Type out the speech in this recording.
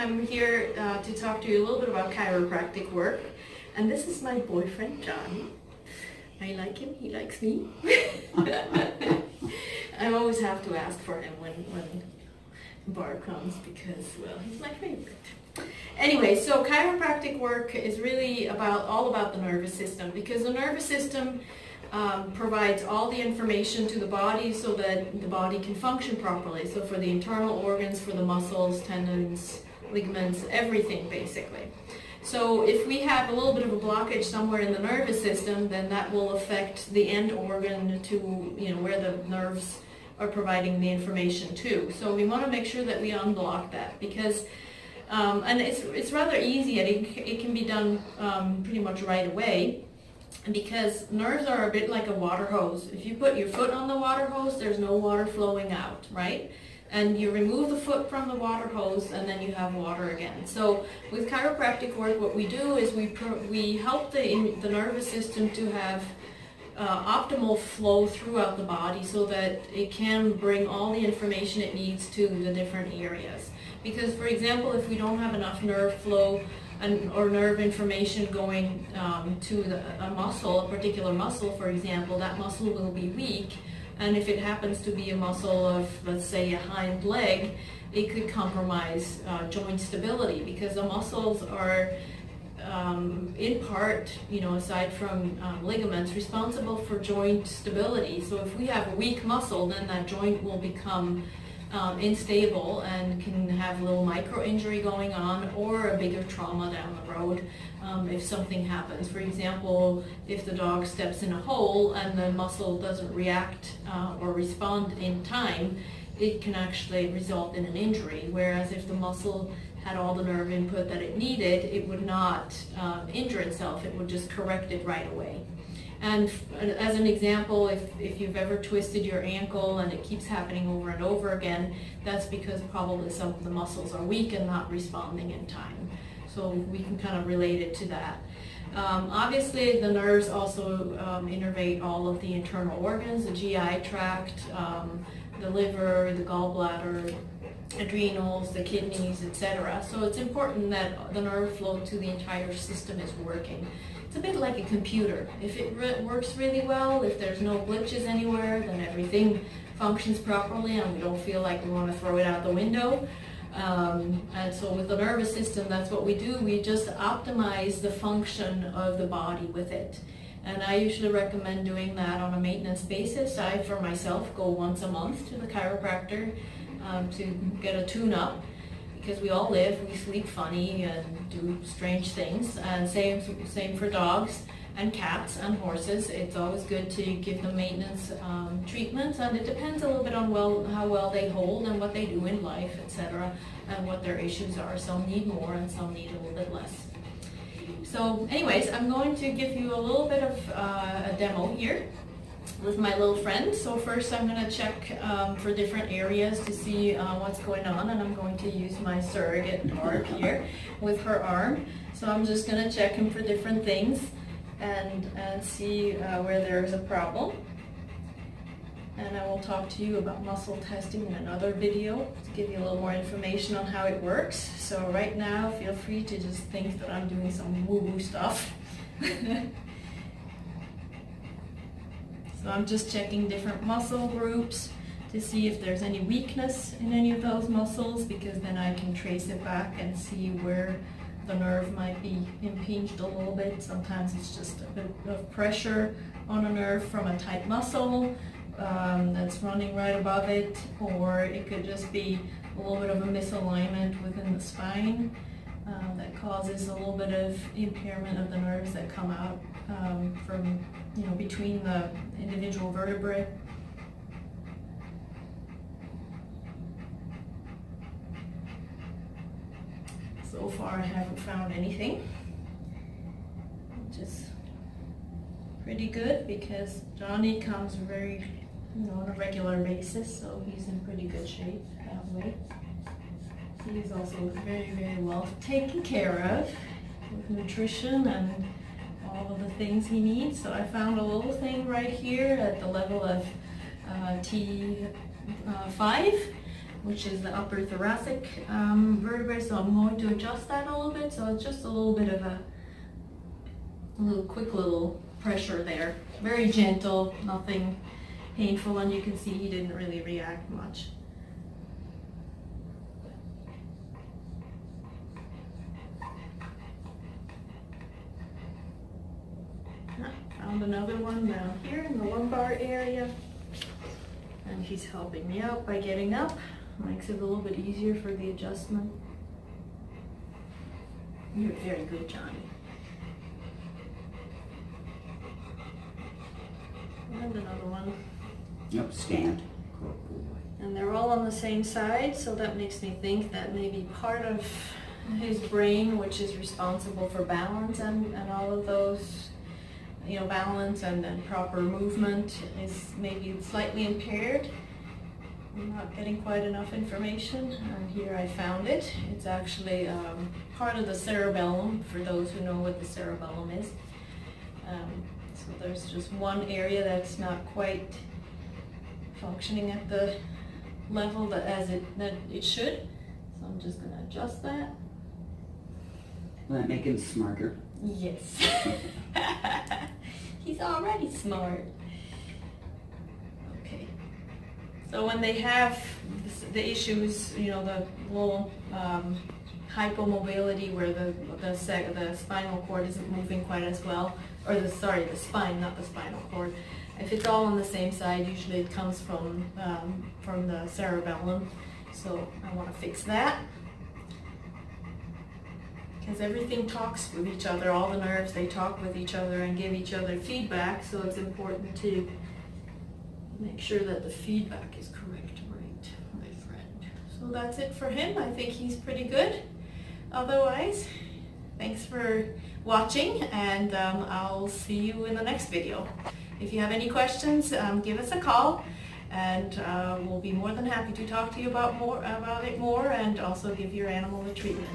I'm here to talk to you a little bit about chiropractic work. And this is my boyfriend, Johnny. I like him, he likes me. I always have to ask for him when bar comes because, well, he's my favorite. Anyway, so chiropractic work is really all about the nervous system, because the nervous system provides all the information to the body so that the body can function properly. So for the internal organs, for the muscles, tendons, ligaments, everything basically. So if we have a little bit of a blockage somewhere in the nervous system, then that will affect the end organ to, where the nerves are providing the information to. So we want to make sure that we unblock that, because and it's rather easy, and it can be done pretty much right away, because nerves are a bit like a water hose. If you put your foot on the water hose, there's no water flowing out, right? And you remove the foot from the water hose, and then you have water again. So with chiropractic work, what we do is we help the nervous system to have optimal flow throughout the body, so that it can bring all the information it needs to the different areas. Because, for example, if we don't have enough nerve flow or nerve information going to a muscle, a particular muscle, for example, that muscle will be weak. And if it happens to be a muscle of, let's say, a hind leg, it could compromise joint stability, because the muscles are in part, aside from ligaments, responsible for joint stability. So if we have a weak muscle, then that joint will become unstable and can have a little micro injury going on, or a bigger trauma down the road if something happens. For example, if the dog steps in a hole and the muscle doesn't react or respond in time, it can actually result in an injury. Whereas if the muscle had all the nerve input that it needed, it would not injure itself, it would just correct it right away. And as an example, if you've ever twisted your ankle and it keeps happening over and over again, that's because probably some of the muscles are weak and not responding in time. So we can kind of relate it to that. Obviously, the nerves also innervate all of the internal organs, the GI tract, the liver, the gallbladder, adrenals, the kidneys, etc. So it's important that the nerve flow to the entire system is working. It's a bit like a computer. If it works really well, if there's no glitches anywhere, then everything functions properly and we don't feel like we want to throw it out the window. And so with the nervous system, that's what we do. We just optimize the function of the body with it. And I usually recommend doing that on a maintenance basis. I, for myself, go once a month to the chiropractor to get a tune-up, because we all live, we sleep funny and do strange things. And same for dogs and cats and horses. It's always good to give them maintenance treatments, and it depends a little bit on how well they hold and what they do in life, etc., and what their issues are. Some need more and some need a little bit less. So anyways, I'm going to give you a little bit of a demo here with my little friend. So first I'm going to check for different areas to see what's going on, and I'm going to use my surrogate Barb here with her arm. So I'm just going to check him for different things and see where there is a problem. And I will talk to you about muscle testing in another video to give you a little more information on how it works. So right now, feel free to just think that I'm doing some woo-woo stuff. So I'm just checking different muscle groups to see if there's any weakness in any of those muscles, because then I can trace it back and see where the nerve might be impinged a little bit. Sometimes it's just a bit of pressure on a nerve from a tight muscle that's running right above it, or it could just be a little bit of a misalignment within the spine that causes a little bit of impairment of the nerves that come out from between the individual vertebrae. So far I haven't found anything, which is pretty good, because Johnny comes very, on a regular basis, so he's in pretty good shape that way. He's also very, very well taken care of with nutrition and all of the things he needs. So I found a little thing right here at the level of T5 which is the upper thoracic vertebrae. So I'm going to adjust that a little bit. So it's just a little bit of a quick little pressure there. Very gentle, nothing painful, and you can see he didn't really react much. Found another one down here in the lumbar area, and he's helping me out by getting up. Makes it a little bit easier for the adjustment. You're very good, Johnny. And another one. Yep, stand. And they're all on the same side, so that makes me think that maybe part of his brain, which is responsible for balance and all of those, you know, balance and proper movement, is maybe slightly impaired. I'm not getting quite enough information, and here I found it. It's actually part of the cerebellum, for those who know what the cerebellum is. So there's just one area that's not quite functioning at the level that it should. So I'm just going to adjust that. Will that make him smarter? Yes. He's already smart. Okay. So when they have the issues, you know, the little hypomobility where the spinal cord isn't moving quite as well, or the spine, not the spinal cord. If it's all on the same side, usually it comes from the cerebellum. So I want to fix that, because everything talks with each other. All the nerves, they talk with each other and give each other feedback. So it's important to make sure that the feedback is correct, right, my friend. So that's it for him. I think he's pretty good. Otherwise, thanks for watching, and I'll see you in the next video. If you have any questions, give us a call, and we'll be more than happy to talk to you about it more, and also give your animal a treatment.